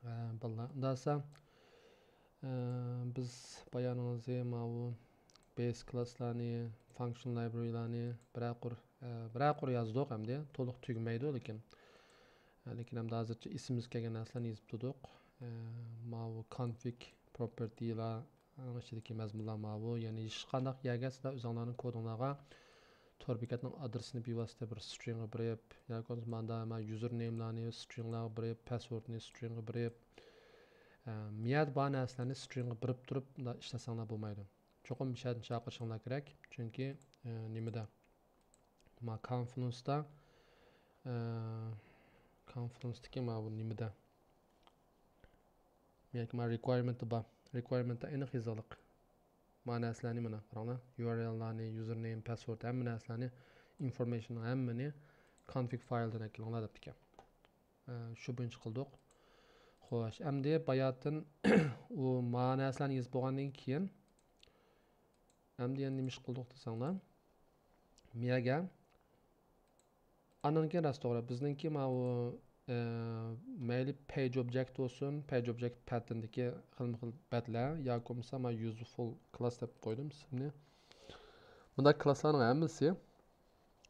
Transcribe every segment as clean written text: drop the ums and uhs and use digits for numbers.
Balla. Dasa biz bayanımızı bu base class'larni, function library'larni bir yazdık hem de to'liq tugmaydi lekin. Lekin hem de hozircha isimiz kelgan narsalarni yozib turdik. Bu config property'lar ichidagi mazmunlar bu, ya'ni hech qanday yerga sizlar o'zingizlarning kodingizga tor bekatning adresini bevosita bir string birib yoki manda username'larni stringlarga birib, passwordni stringga birib, miyat bor narsalarni stringga birib turib ishlasanglar bo'lmaydi. Cho'qim ishlarni chaqirishinglar kerak, chunki nimada Confluence'da Confluence'dagi bu nimada yoki requirement'i bor. Requirement'da aniq yoziliq. Narsalarni mana qaranglar, URL'larni, username, password hamma narsalarni, information hammani config file'dan eklanglar deb ekan. Shu bo'yicha qildik. Xo'sh, endi bayatdan u narsalarni yozib bo'lgandan keyin endi nima ish qildik desanglar, miyaga ananki ras to'g'ri, bizningki bu mayli page object olsun, page object pattern'dagi xilma-xil batlar yoki bo'lmasa useful class deb qo'ydim ismini. Bunda klasslarning hammasi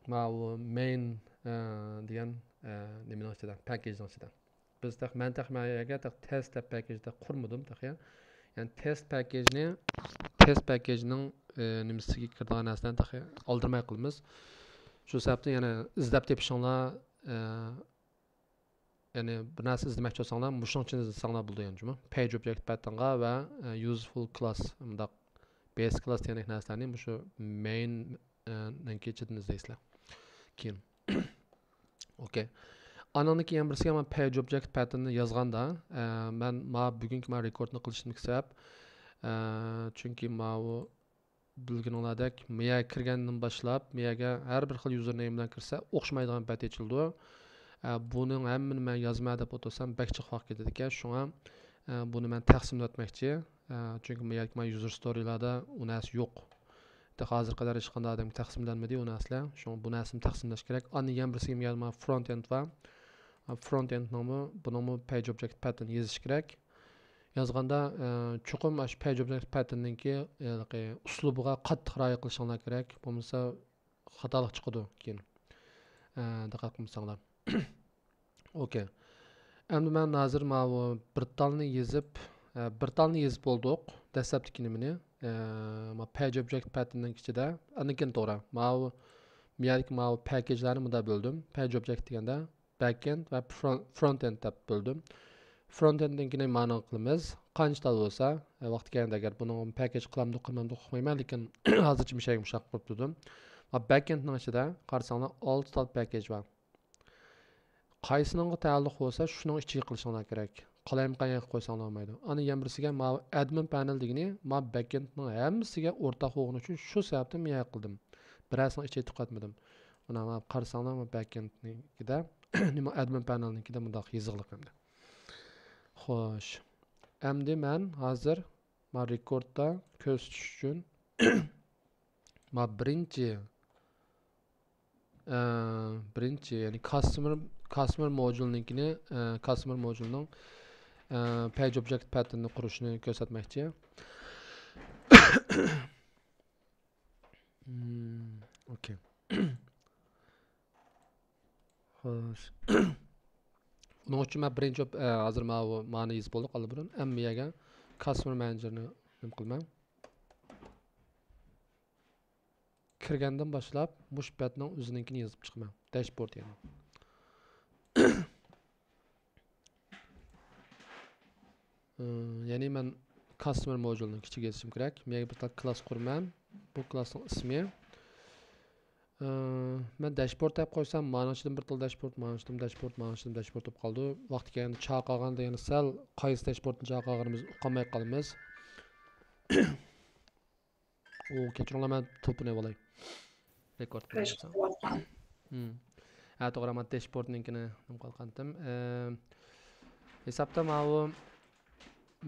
bu main degan nimaning ichida, packagening ichida. Biz men taxmiyaga test deb package qurmadim taxya. Ya'ni test packagening nimasiga kiradigan narsalarni taxya oldirmay qilamiz. Shu sababdan yana izlab tepishinglar yani bir narsa izlemoqchi bo'lsanglar, mushung uchun izlasanglar bo'ladi endi. Page object patternga va useful class undaq base class degan narsalarni shu main dan kechidan izlaysizlar. Keyin okay. Ananiki ham birisiga men page object patternni yozganda, men bugungi rekordni qilishimning sabab chunki bu bilganinglardek miyaga kirgandan boshlab miyaga har bir xil username bilan kirsa o'xshamaydigan pat ochildi. Buning hammani men yozma deb o'tirsam bakchiq vaqt ketadi ekan. Shunga buni men taqsimlatmoqchi. Chunki miyaga user story'larda u narsa yo'q. Hozir qadar hech qanday odamga taqsimlanmadi u narsalar. Shunga bu narsani taqsimlash kerak. Ani ham birisiga miyaga front end va front end nomi, buni page object pattern yozish kerak. Yozganda chuqur shu page object patternninki uslubiga qattiq rioya qilishinglar kerak. Bo'lmasa xatolik chiqadi keyin. Diqqat qilmasanglar. Okay. Endi men hozir bu bir talni yozib bo'ldik. Dastlabki nimani? Page object patternning ichida anikin to'g'ri. Bu package'larni bunda bo'ldim. Page object deganda backend va frontend deb bo'ldim. Frontend'ni ma'no qilamiz. Qancha bo'lsa, vaqt kelganda agar buni package qilamiz qo'ymayman, lekin hozircha mishagim shaq qilib turdim. Backendning ichida qarasanglar 6 tal package bor. Qaysining taalluq bo'lsa, shuning ichiga qilishinglar kerak. Qalayim qo'ysanglar olmaydi. Ani ham birisiga admin panel degani backendning hammasiga o'rtaq bo'lgani uchun shu sababdan men qildim. Birasini ichiga tiqatmadim. Mana qarasanglar backendnikida nima admin panelnikida bunday yozig'liq endi. Xo'sh. Endi men hozir rekordda ko'rsatish uchun birinchi ya'ni customer module'ninkini customer module'ning page object patternni qurishni ko'rsatmoqchi. Okay. Xo'sh. Buning uchun men birinchi hozir ma'ni yozib bo'ldik albatta. MBAga customer managerni nim qilman. Kirgandan boshlab mush patning o'zininkini yozib chiqaman. Dashboard yani. Ya'ni men customer module'ni kichik yozishim kerak. Men bir class quraman. Bu classning ismi men dashboard deb qo'ysam, mana shundan bir xil dashboard, mana shundan dashboard deb qoldi. Vaqti kelganda chaqaganda yana sal qaysi dashboardni chaqaganimiz qolmay qolamiz. Kechiringlar, men to'pini olay. Rekord qilyapman. To'g'ri, men dashboardninkini nim qilgandim. Hisobda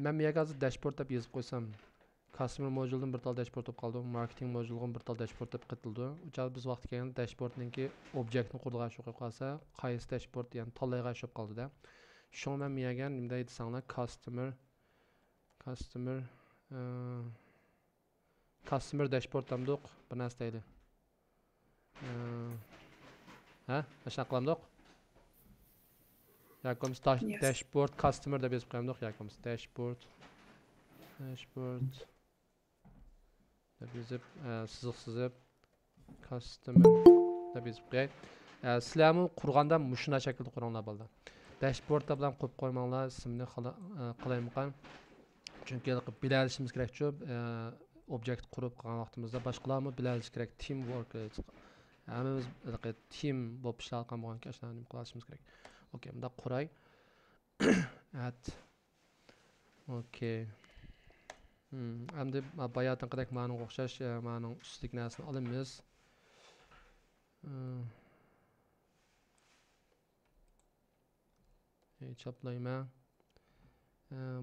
men hozir dashboard deb yozib qo'ysam, customer module'dan bir tal dashboard deb qoldi, marketing module'dan bir tal dashboard deb qitildi. Ucha biz vaqt kelganda dashboardninki objektni qurdigan shu qo'yib qolsa, qaysi dashboard, ya'ni tallayga sho'p qoldi-da. Şoň men meýägen nimde aýtsaňlar customer dashboard damdyk bir näse diýdi. Ha, aşağı kılamdık. Yakomuz Yes. dashboard customer da biz koyamdık yakomuz dashboard da bizip sızıp customer da biz koyay. Sizlermi kurganda muşuna şekilde kuranlar boldy. Dashboardda bilan qo'yib qo'ymanglar, ismini qilaymiqan. Chunki bilishimiz kerak şu objekt qurib qolgan vaqtimizda boshqalarmi bilishi kerak teamwork. Hammamiz team bo'lib ishlayotgan bo'lganki, ashuni qilishimiz kerak. Okay, bunda quray. At. Okay. Endi bayatdan qadar ma'noga o'xshash ma'noning ustidagi narsani olamiz. Chaplayman.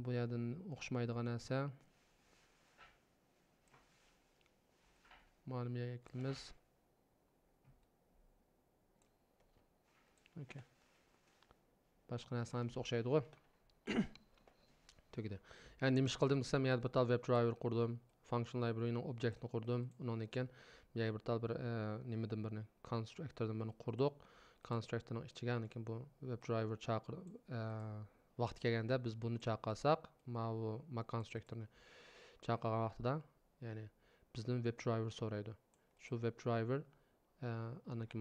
Bu yerdan o'xshamaydigan narsa. Ma'lumotga eklamiz. Okay. Başqa narsalarimiz o'xshaydi-ku. Tugidi. Yani nima ish qildim desam, men bir tal WebDriver qurdim, function library'ning objektini qurdim. Undan keyin men bir tal bir nimadan birini constructordan birini qurdik. Constructorning ichiga lekin bu WebDriver chaqir vaqt kelganda biz buni chaqirsak, ma constructorni chaqirgan vaqtida, ya'ni bizdan WebDriver so'raydi. Shu WebDriver anaki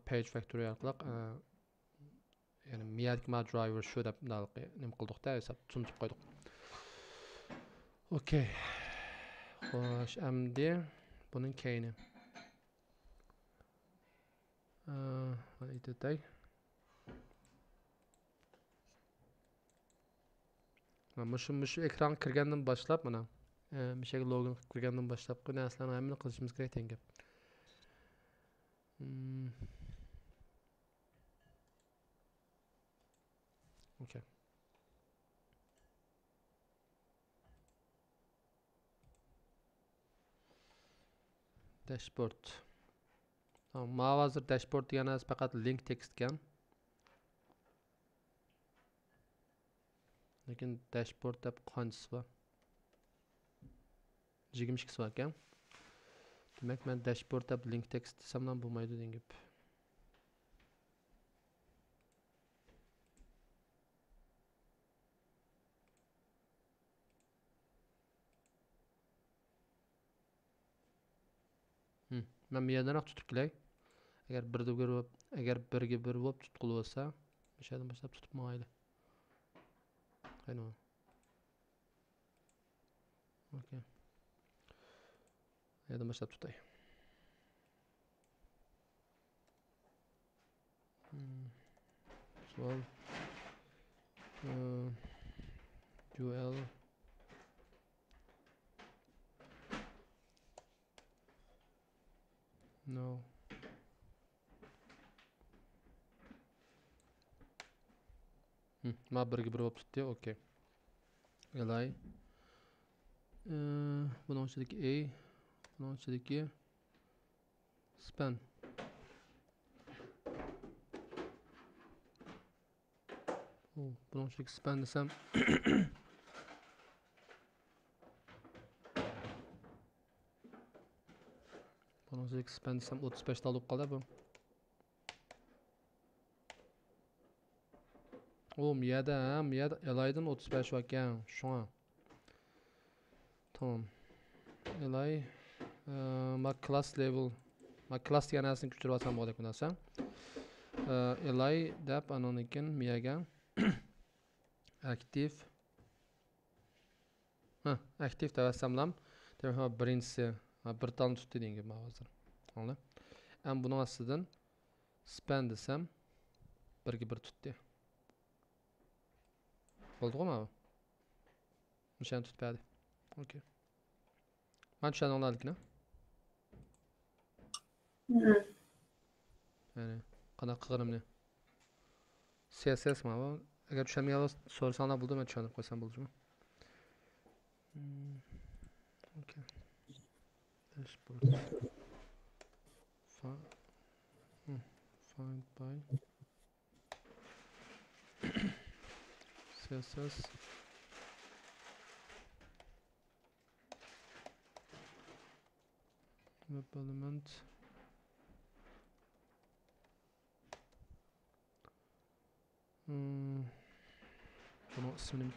page factory orqali yani miyadki driver şu dep nim qildik da hesap tushunib qo'ydik. Okay. Xo'sh, endi buning keyini. Aytay. Mana shu ekran kirgandan boshlab mana mishaga login kirgandan boshlab bu narsalarni hammani qilishimiz kerak degan gap. Okay. Dashboard. Tamam, mavazir dashboard deganimiz faqat link text ekan. Lekin dashboard deb qanchasi bor? 22 bor ekan. Demak, men dashboard deb link text desam ham bo'lmaydi degan gap. Ben bir yerden tutub kelay. Agar birga bir bo'lib tutquli bo'lsa, o'shadan boshlab tutib mayli. Qaynoq. Okay. Yerdan boshlab tutay. Sol. UL No. Ma birga bir bo'lib tutdi, okay. Elay. Bunun içindeki A, bunun içindeki span. Bunun içindeki span desem bunun içindeki span desem 35'te alıp kalır bu. Miyada Elay'dan 35 vakken şu an. Tamam. Elay ma class level ma class yanasını küçültüp atsam bolak bundan. Elay dep anoniken miyaga aktif aktif tavassamlam demek birincisi bir tane tuttu degan gibi hozir. Anladın? Hem bunun astidan span desem birga bir tuttu. Oldu mu abi? Nişan tutmadı. Okay. Ben nişan anladık ne? Yani qanaqa qilganim ne? CSS mi abi? Agar tushunmagan so'rasanglar bo'ldi, men tushunib qo'ysam bo'ladimi? Okay. Dashboard. Find by css web element bunun ismini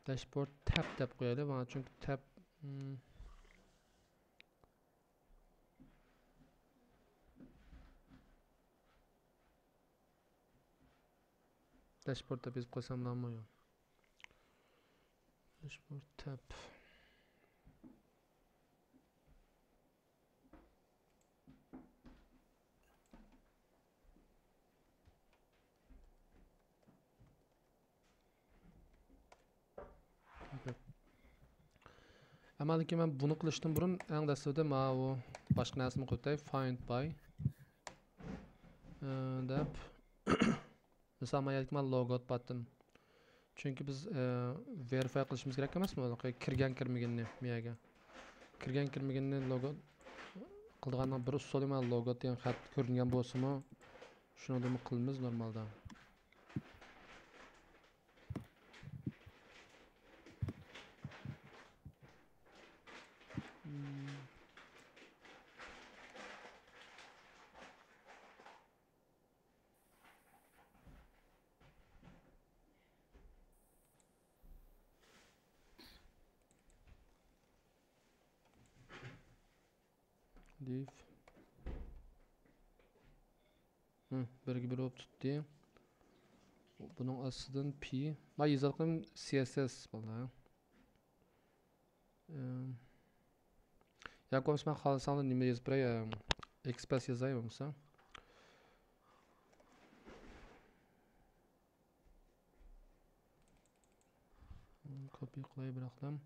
dashboard tab deb qo'yaylik bana çünkü tab dashboardda biz qo'ysam bo'lmaydi. Dashboard tab. Amaliki men bunu qilishdan burun eng dasturda mana bu boshqa narsani qo'yay find by deb mesela men logout button. Çünkü biz verify qilishimiz kerak emasmi? Kirgan kirmaganni miyaga. Kirgan kirmaganni logout qilgandan bir usuli men logout degan xat ko'ringan bo'lsa-mu, shuni da qilamiz normalda. Div birga bir olib tutdi. Bunun aslından p. Ben yazalım CSS bana. Ya konuşma xalsanda nima yazib beray? Express yazayım olsa. Copy qilay bıraktım.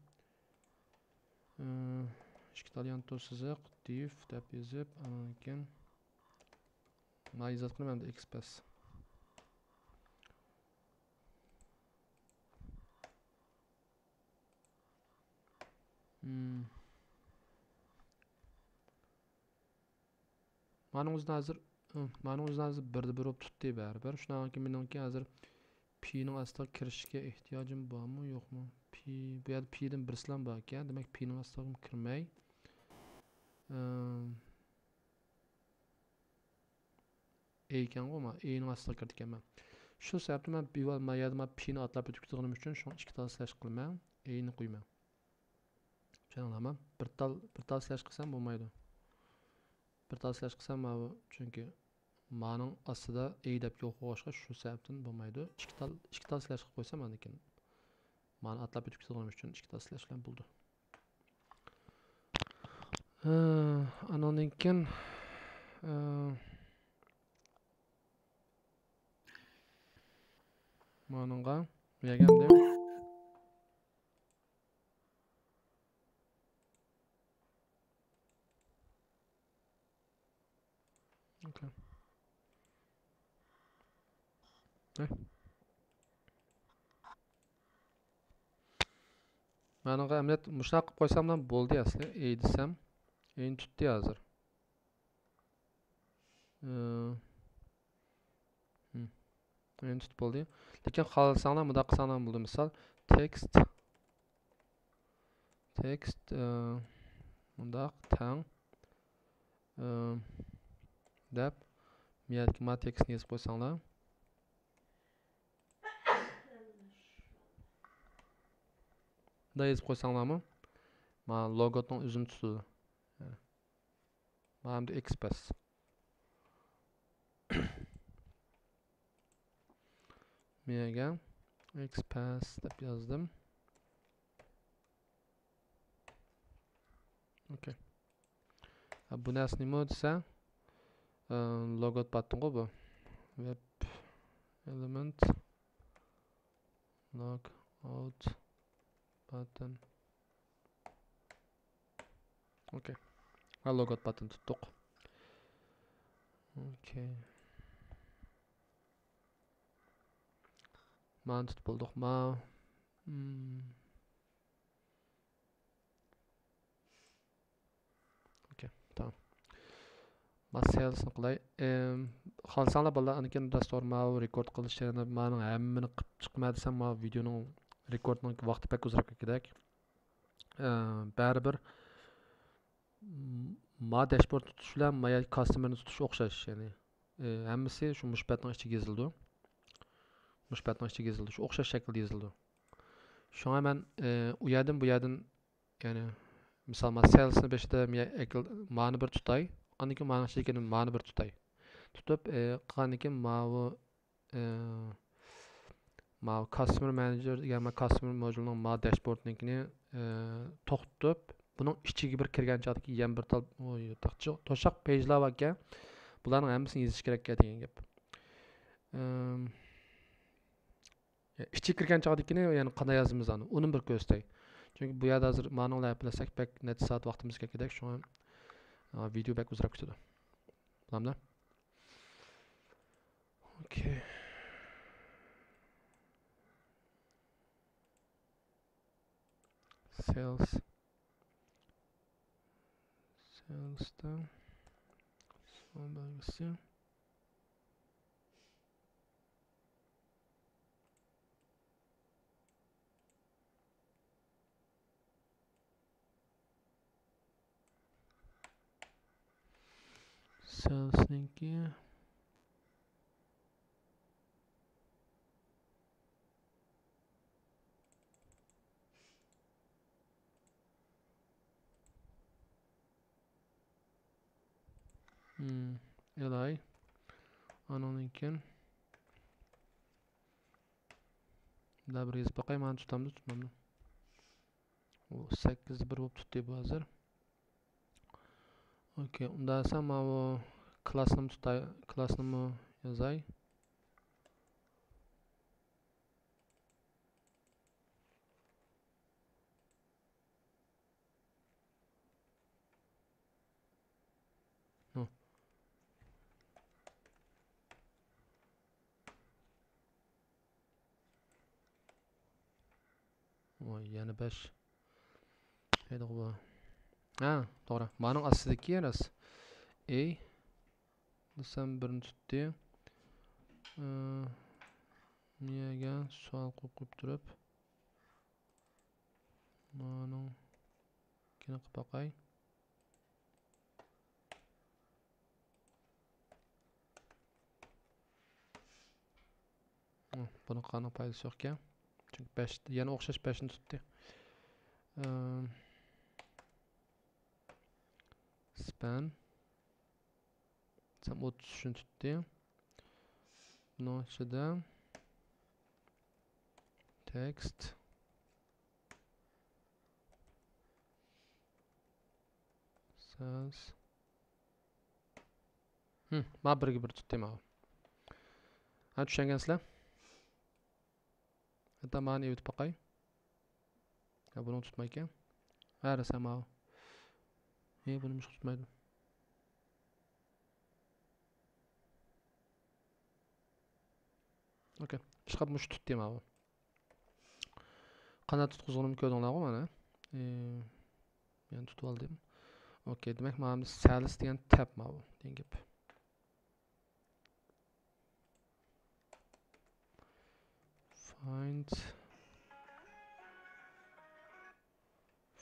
İtalyan sızıq div deb yazib, anakin men yazatqanim ham Express. Mening o'zim hozir birda bir olib tutdi baribir. Shundan keyin meniki hozir p ning astiga kirishga ehtiyojim bormi, yo'qmi? Bu yerda p dan birsilam bor ekan. Demak p ning astiga kirmay. Ekanmi? E ning astiga kirdi ekanman. Shu sababli men bu yerda p ni atlab o'tib ketganim uchun shuni ikki tal slash qilman, e ni qo'yman. Tushunarlimi? Bir tal slash qilsam bo'lmaydi. Bir tal slash qilsam çünkü ma'ning aslida e deb yo'q qo'yishga shu sababdan bo'lmaydi. Ikki tal slash qilib qo'ysam lekin ma'ni atlab o'tib ketganim uchun ikki tal slash bilan bo'ldi. Andan keyin ma'ningga yaganda okay. Ma'ningga amniyat mushtaq qilib qo'ysam ham bo'ldi asli. E desam, e'ni tutdi hozir. E'ni tutib bo'ldi. Lekin xohlasanglar bunda qilsam ham bo'ldi. Misol text bunda tang deb ma tekstni yozib qo'ysanglar. Da yazib qo'ysanglarmi? Men logotning o'zini tutadi. Men ham Express. Miyaga Express deb yozdim. Okay. Bu narsa nima desa, logot button bu. Web element logout button. Okay. Logout button tuttuk. Okay. Man tutib bulduk. Okay, tamam. Ma salesni qilay. Xohlasanlar bolalar anikin dastur ma rekord qilishni mening hammani qilib chiqma desam ma videoning rekordning vaqti pek uzroq ketadi. Baribir ma dashboard tutish bilan ma customerni tutish o'xshash, ya'ni hammasi shu mushbatning ichiga yozildi. Mushbatning ichiga yozildi. Shu o'xshash shaklda yozildi. Shunga men u yerdan bu yerdan ya'ni misol ma salesni beshida ma'ni bir tutay, anikin ma'ni ichida ma'ni bir tutay. Tutib qanikin ma customer manager degan ma customer modulening ma dashboardnikini to'xtatib buning ichiga bir kirganchalik yan bir tal to'shaq page'lar bor ekan. Bularning hammasini yozish kerak degan gap. İçi kirgan chog'dikini ya'ni qanday yozamiz uni bir ko'rsatay. Chunki bu yerda hozir ma'nolar bilasak bak necha soat vaqtimiz ketadi. Shunga video bak uzroq ketadi. Bilamlar? Okay. Sales'da son belgesi. Sales'ninki elay anonunkin da bir yazib bakay mani tutamdi tutmamdi. O 8 bir bo'lib tutdi bu hozir. Okay, unda esa men bu klassni tutay, klassni yozay. Voy, yana 5. Neydi bu? Ha, to'g'ri. Mening astidagi eras. Desam birini tutdi. Niyaga savol qo'yib turib. Mening kini qilib boqay. Buni qani foydasi yo'q ekan. Chunki 5 yana o'xshash 5 ni tutdi. Span sam 30 shuni tutdi. Buning ichida text sales ma birga bir tutdim ha. Ha, tushungansizlar? Hatta mani evitib boqay. Ha, buni tutmay ekan. Ha, rasam ha. Buni tutmaydi. Okay. Chiqib mush tutdim ha. Qanday tutqizganimni ko'rdinglar-ku mana. Men tutib oldim. Okay, demak mana sales degan tab ma bu degan gap.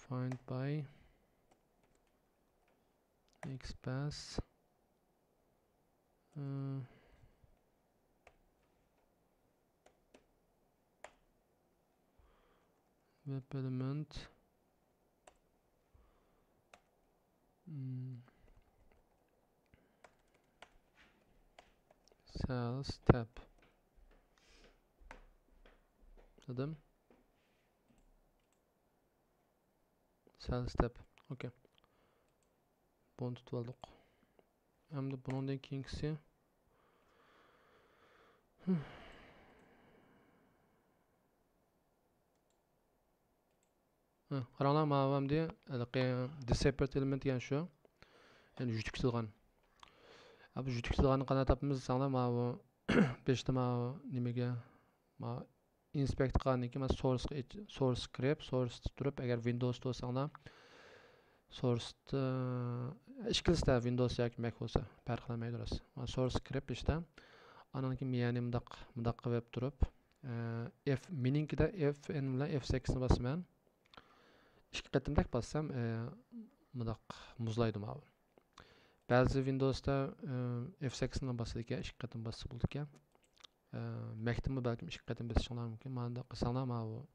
Find by XPath web element sales tab dedim. Sales tab. Okay. Bunu tutib oldik. Endi bundan keyingisi qaranglar, mana bu the separate element degan shu. Ya'ni jutkizilgan. Bu jutkizilganni qanday topamiz desanglar, mana bu 5 ta mana nimaga mana inspect qilgandan keyin source kirib, source turib, agar Windows bo'lsanglar source İkisi de Windows yoki Mac bo'lsa farqlamaydi rosa. Source script işte. Ananki miyani mundaq qilib turib, meninkida Fn bilan F8 ni bosaman. İki qatimdak bassam, mundaq muzlaydi mana. Ba'zi Windowsda F8 ni bosadi ekan, ikki qatim bossa bo'ldi ekan. Mac'da balkim ikki qatim bosishinglar mumkin. Mana qilsanglar mana bu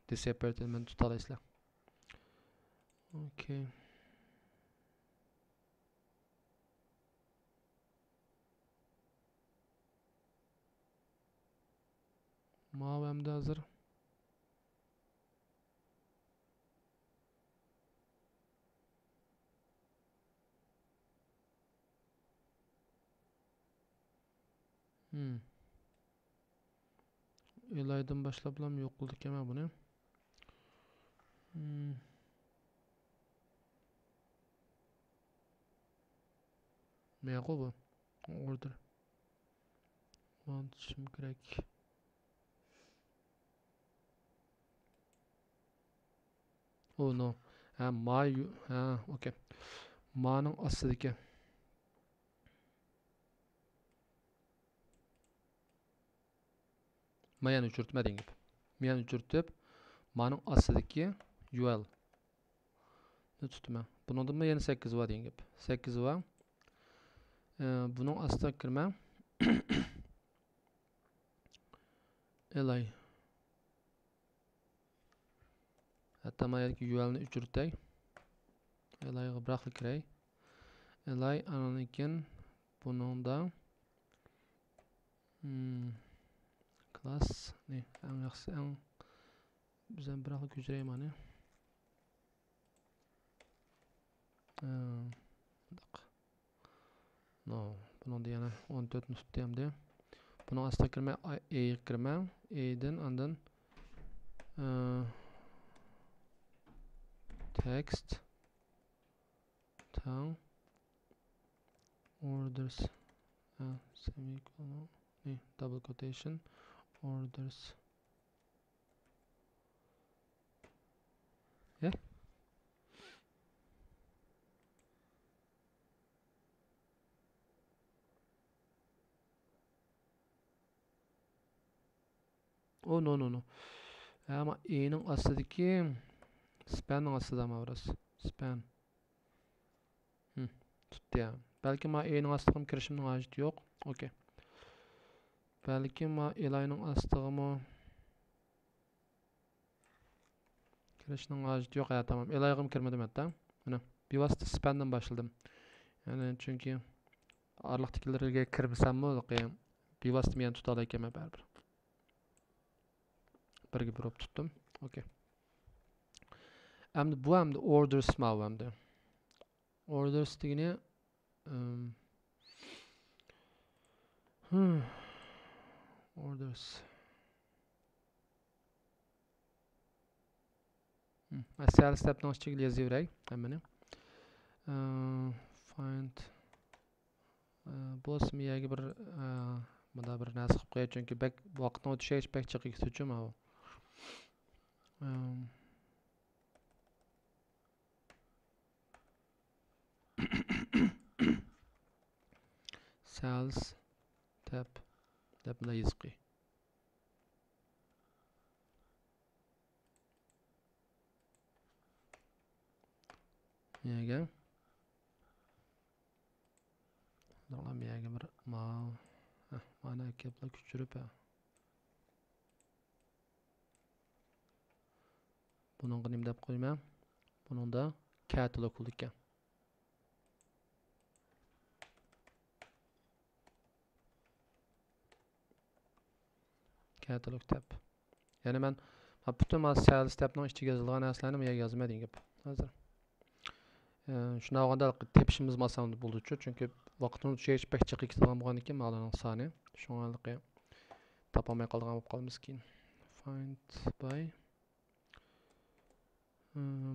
disappear element tuta olasizlar. Okay. Mavamda hazır. Elaydan başlap lam yok bulduk ama bunu. Ne bu? Order. Şimdi gerek. Oh no. Okay. Ma'nın aslıdaki. Ma'nı uçurtmadın gibi. Ma'nı uçurtup ma'nın aslıdaki UL. Ne tutma. Bunun da mı yeni 8 var deyin gibi. 8 var. Bunun aslı kirmem. Elay. Hatta ma'nı UL'ni uçurtay. Elay'a bıraklı kiray. Elay ananikin bunun da class ne? En yaxşı en bizden bıraklı gücüreyim hani. No, bunun da yana 14 tutayım de. Bunun asla kirme E'ye kirme. E'den andan text town orders semicolon ne double quotation orders yeah. Oh no. Ama E'nin aslıdaki span'ın aslıda ama burası. Span. Tuttu ya. Belki ma E'nin aslıgım kirişiminin acıtı yok. Okey. Belki ma Elay'nın aslıgımı kirişinin acıtı yok ya tamam. Elay'gım kirmedim hatta. Hani bir vasıta span'dan başladım. Yani çünkü arlıqdakilerge kirmesem mi olaqayım. Bir vasıta meni tutalayken baribir. Birga burib tuttum. Okey. Endi bu hamda orders ma hamda. Orders degani orders. Sales step'dan açıkçası yazıveray hemen. Find boss miyaga bir bunda bir narsa qilib qo'yay chunki bak vaqtni o'tishgach bak chiqib ketuvchi mana bu. Sales tab deb bunda yozib qo'y. Miyaga miyaga bir mana kepla küçürüp bunun qinim deb qo'yman. Bunun da catalog bo'ldi. Catalog tab. Yani ben bütün sales tabning ichiga yozilgan narsalarni bu yerga yozmadim gap. Hozir. Shuna olganda tepishimiz masalani bo'ldi-chu, chunki vaqtni o'tishga pek chiqib ketadigan bo'lgandan keyin ma'lumotning soni shunga topolmay qolgan bo'lib qolamiz keyin. Find by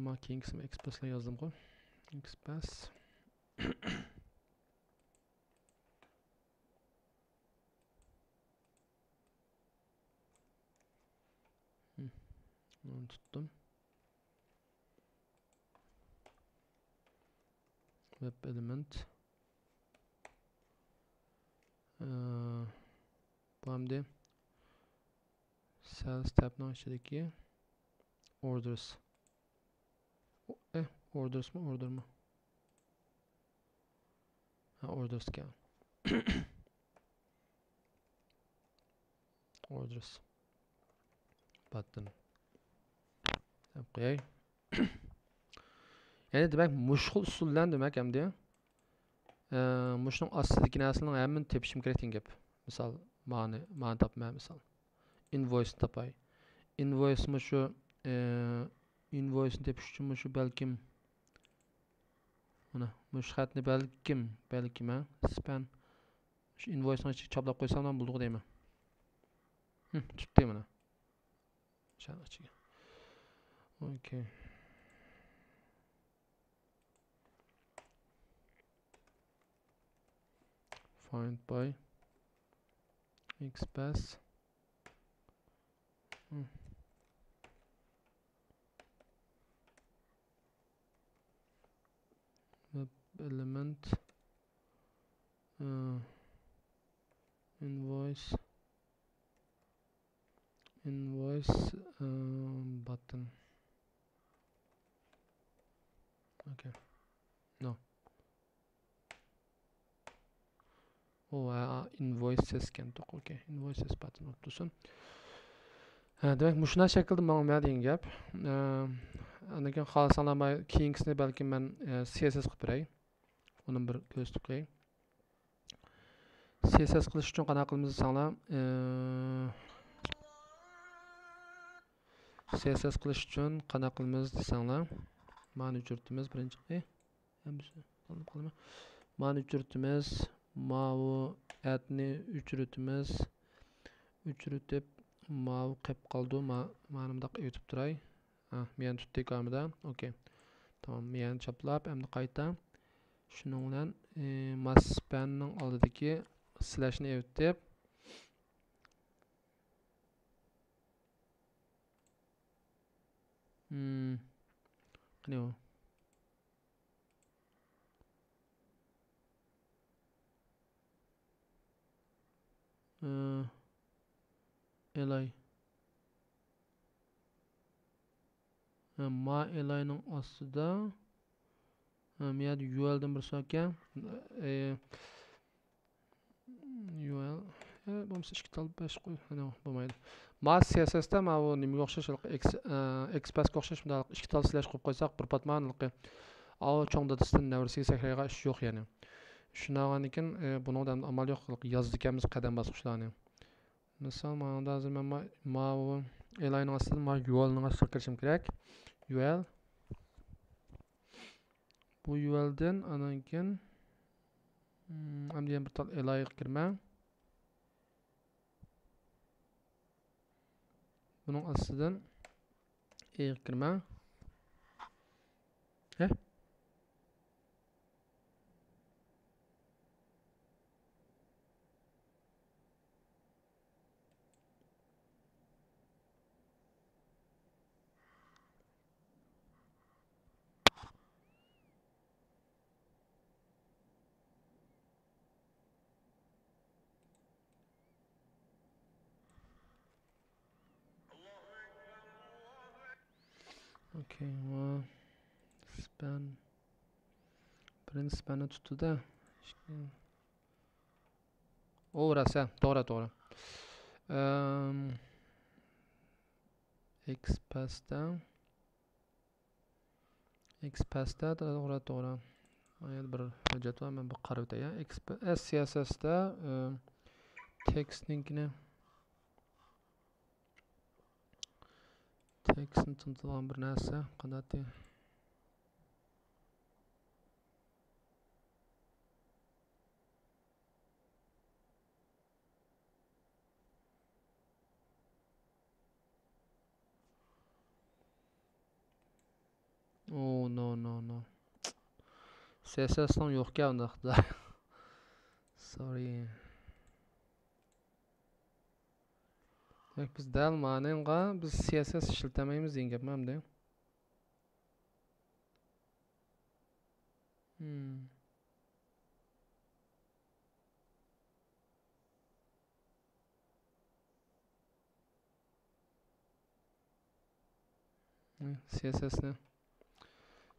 marking some express yazdım-ku. Express tuttum. web element. Bu hamda sales tabning ichidagi orders. Orders mi, order mi? Ha, orders kan. Orders. Button. Deb qo'yay. Yani demek muşkul usullan demek hem de. Muşun astidagi narsalarning hammani tepishim kerak degan gap. Misol, mani topma misol. Invoice topay. Invoice mi shu invoice tepish uchun shu balkim mana mush xatni balkim span shu invoicening ichiga choplab qo'ysam ham bo'ldi deyman. Tutdi mana. Shuni ichiga. Okay. Find by XPath. Web element invoice button. Okay. No. Invoices kan to'q. Okay. Invoices button tutsin. Demek muşuna şekilde bana degan gap. Andan keyin xohlasanlar keyingisini balkim men CSS qilib beray. Uni bir ko'z tutib CSS qilish uchun qanaqa qilamiz desanglar, CSS qilish uchun qanaqa qilamiz desanglar, mana uchirtimiz birinchi mana uchirtimiz, mau adni uchirtib mau qilib qoldi. Mana bundaq yutib turay. Men tutdi kamida. Okay. Tamam, men choplab, endi qayta shuning bilan maspanning oldidagi slashni yutib qani u li ma lining ostida men UL'dan bir so'kan UL bo'lmasa 2.5 qo'y. Bo'lmaydi. Ma CSSda mana bu nimaga o'xshash, XPathga o'xshash bunday 2 slash qo'yib qo'ysak, bir patmanlikqa cho'ng datasdan navrasiga sakrayga ish yo'q yani. Shundan keyin bundan amal yo'q, yozdik ekanmiz qadam bosqichlarni. Misol mana hozir men ma lining ostida ma ULning ostiga kirishim kerak. UL bu UL'dan anan keyin hamda bir tal li kirma. Bunun astidan kirma. Okay, span birinchi spanni tutdi-da. Rasa, to'g'ri. XPathda to'g'ri. Mana bir jadval men bir qarab o'tay. CSSda textninkini tekstni tuntilgan bir narsa qanday no. CSS'ning yo'q ekan undaqda. Sorry. Biz dal ma'nonga biz CSS ishlatamaymiz degan gapmi hamda?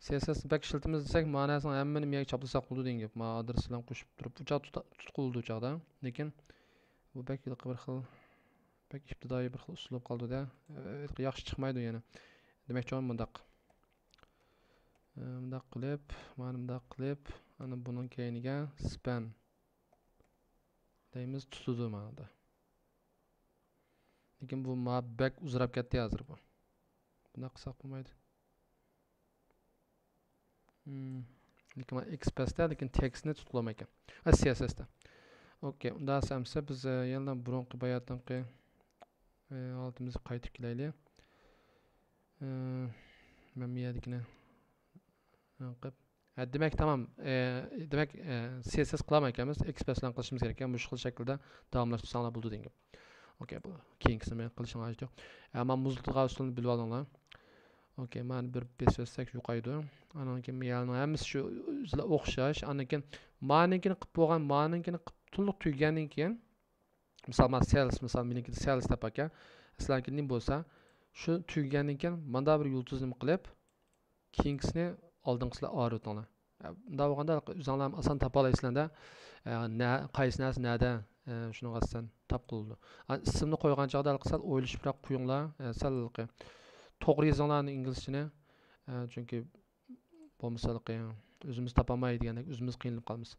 CSS'ni bak ishlatamiz desak, ma'nosini hammani miyaga chaplasak bo'ldi degan gap. Ma adreslarni qo'shib turib, bu chaq tutquldi u chaqda. Lekin bu bak bir xil bak ibtidoiy bir xil uslub qoldi-da. Yaxshi chiqmaydi yana. Demakchi bundaq. Bundaq qilib, mana bundaq qilib, ana buning keyiniga span deymiz, tutudi mana. Lekin bu ma back uzrab ketdi hozir bu. Bundaq qilsak bo'lmaydi. Lekin XPath'da lekin tekstni tutqulama ekan. CSS'da. Okay, unda samsa biz yana burunqi bayatdanqi altimizni qaytib kelaylik. Men miyadikini qilib. Demak tamam. Demak CSS qilamiz ekanmiz, XPath bilan qilishimiz kerak ekan. Bu xil shaklda davomlashtirsanlar bo'ldi degan. Okay, bu keyingisini men qilishim hojat yo'q. Men muzlatgan usulni bilib oldinglar. Okay, mana bir besversak yuqaydi. Anan keyin miyalning hammasi shu o'zlar o'xshash. Anan keyin ma'ninkini qilib bo'lgan, ma'ninkini to'liq tugagandan keyin, misol men meniki sales deb aka, sizlarga nima bo'lsa, shu tugagandan keyin mana bir yulduzni qilib, keyingisini oldingisizlar o'rnatinglar. Bunda bo'lganda o'zinglar oson topa olaysizlar-da. Qaysi narsa nada shuni qasdan tap qildi. Ismni qo'ygan chog'da sal o'ylashibroq qo'yinglar, sal to'g'ri yozinglarni inglizchani. Chunki bo'lmasa o'zimiz topamaydigandek o'zimiz qiynalib qolamiz.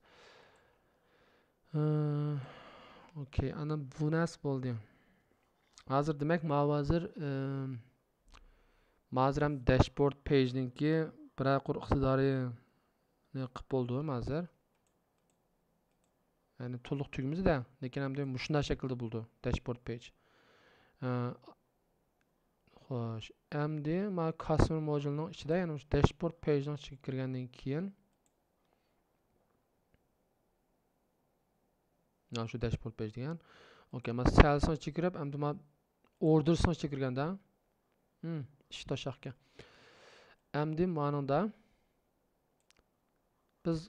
Okay, ana bu narsa bo'ldi. Hozir demak, hozir ham dashboard page'ninki biraqur iqtidori qilib bo'ldi hozir. Yani to'liq tugimizda, lekin ham shunday shaklda bo'ldi dashboard page. Xo'sh, endi men customer modulening ichida, ya'ni o'sha dashboard page'ning ichiga kirgandan keyin shu dashboard page degan. Okay, men salesni ichiga kirib, endi men ordersni ichiga kirganda, ish toshaqqa. Endi meningda biz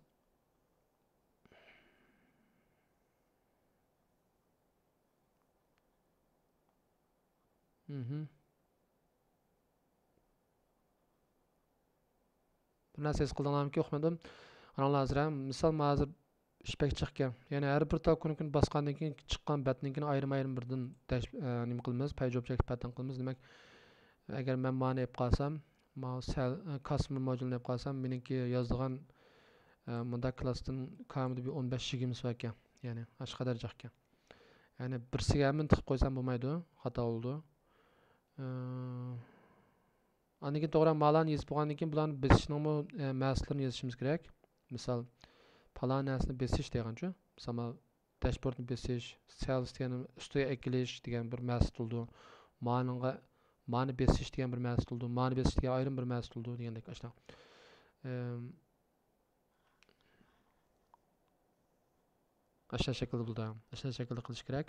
bir narsa his qildinglarmi yo'qmadim. Analizlar misol hozir ishbek chiqqan. Ya'ni har bir tal kun bosgandan keyin chiqqan batninkini ayrim birdan nima qilamiz? Page object pattern qilamiz. Demak, agar men ma'ni deb qolsam, customer module deb qolsam, meniki yozdigan bunda classdan kamida 15-20 var ekan. Ya'ni ash qadar jiqkan. Ya'ni birsiga ham tiqib qo'ysam bo'lmaydi, xato bo'ldi. Aniki to'g'ri ma'lani yozib bo'lgandan keyin bularni besishning ma'noslarini yozishimiz kerak. Misol falan narsani besish degancha, misol dashboardni besish, sales degan ustiga ekilish degan bir ma'no bo'ldi. Ma'ni besish degan bir ma'no bo'ldi. Ma'ni besish degan ayrim bir ma'no bo'ldi degandek ashna. Ashna shaklda bo'ldi. Ashna shaklda qilish kerak.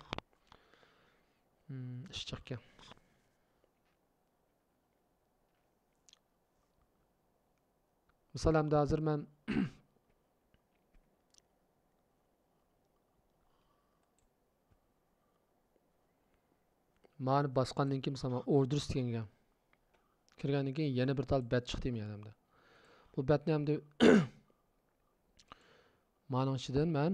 Ish chiqqan. Misal hamda hozir men ma'ni bosgandan keyin misol orders deganga kirgandan keyin yana bir tal bat chiqdi menimda. Bu batni hamda ma'ning ichidan men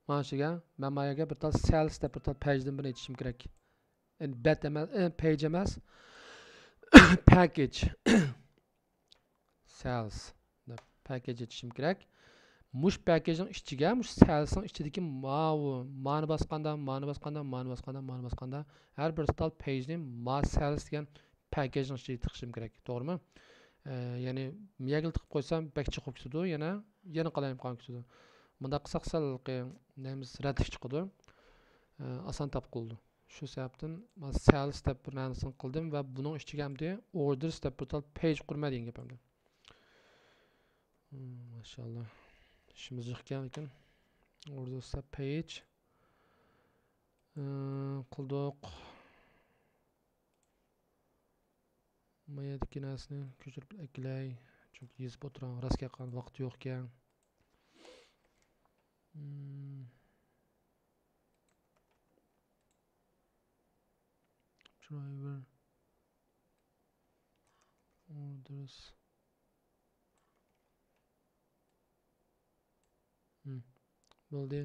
ma'noshiga men mayaga bir tal sales deb bir tal page'dan bir aytishim kerak. Endi bat emas, page emas, package. Sales deb package etishim kerak. Mush package'ning ichiga, mush salesning ichidagi ma'ni bosganda har bir tal page'ni sales degan package'ning ichiga tiqishim kerak, to'g'rimi? Ya'ni miyagil tiqib qo'ysam bak chiqib ketadi, yana qalayim qolib ketadi. Bunda qilsak sal nemiz raddik chiqadi. Oson tap qildi. Shu sababdan men sales deb bir narsani qildim va buning ichiga hamda orders deb bir tal page qurma degan gapimda. Maşallah. İşimiz çıkkan ekan. Orada page qildik. Mayadagi narsani ko'chirib eklay. Chunki yozib o'tiram, rasga qolgan vaqt yo'q ekan. Driver orders. Bo'ldi.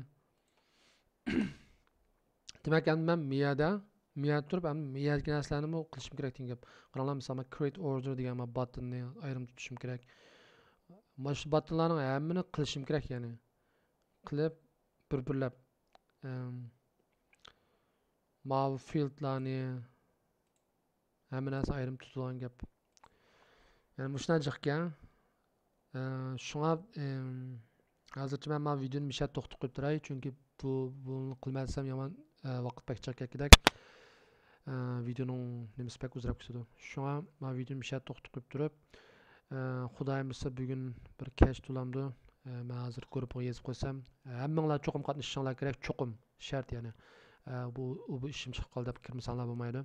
Demak, endi men miyada turib, endi miyadagi narsalarni qilishim kerak degan gap. Qaranglar, masalan, create order degan buttonni ayrim tutishim kerak. Mana shu buttonlarning hammani qilishim kerak, ya'ni qilib bir-birlab mavi fieldlarni hamma narsa ayrim tutilgan gap. Yani bu shunday jiqkan. Shunga hozircha men bu videoni mishat to'xtatib qo'yib turay, chunki buni qilmasam yomon vaqt pek chiqib ketgidek. Videoning nimasi pek uzrab ketadi. Shunga men videoni mishat to'xtatib qo'yib turib, xudoyim bilsa bugun bir cache to'lamdi. Men hozir gruppaga yozib qo'ysam, hammanglar cho'qim qatnashishinglar kerak, cho'qim shart, ya'ni. Bu ishim chiqib qoldi deb kirmasanglar bo'lmaydi.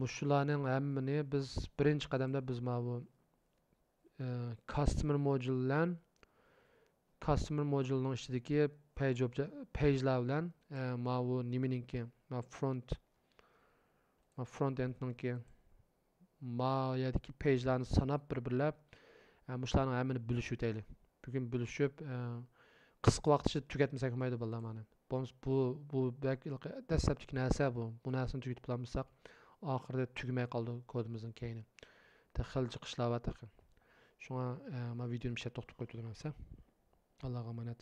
Mushularning hammani biz birinchi qadamda biz bu customer module bilan customer modulening ichidagi page'lar bilan bu nimaninki front endninki yerdagi page'larni sanab bir-birlab mushularning hammani bo'lishib o'taylik. Bugun bo'lishib qisqa vaqt ichida tugatmasak bo'lmaydi bolalar mana. Bu dastlabki narsa bu. Bu narsani tugatib olmasak oxirida tugmay qoldi kodimizning keyini. Xil chiqishlar va taqin. Shunga men videoni mishat to'xtatib qo'yib turdim. Allohga omonat.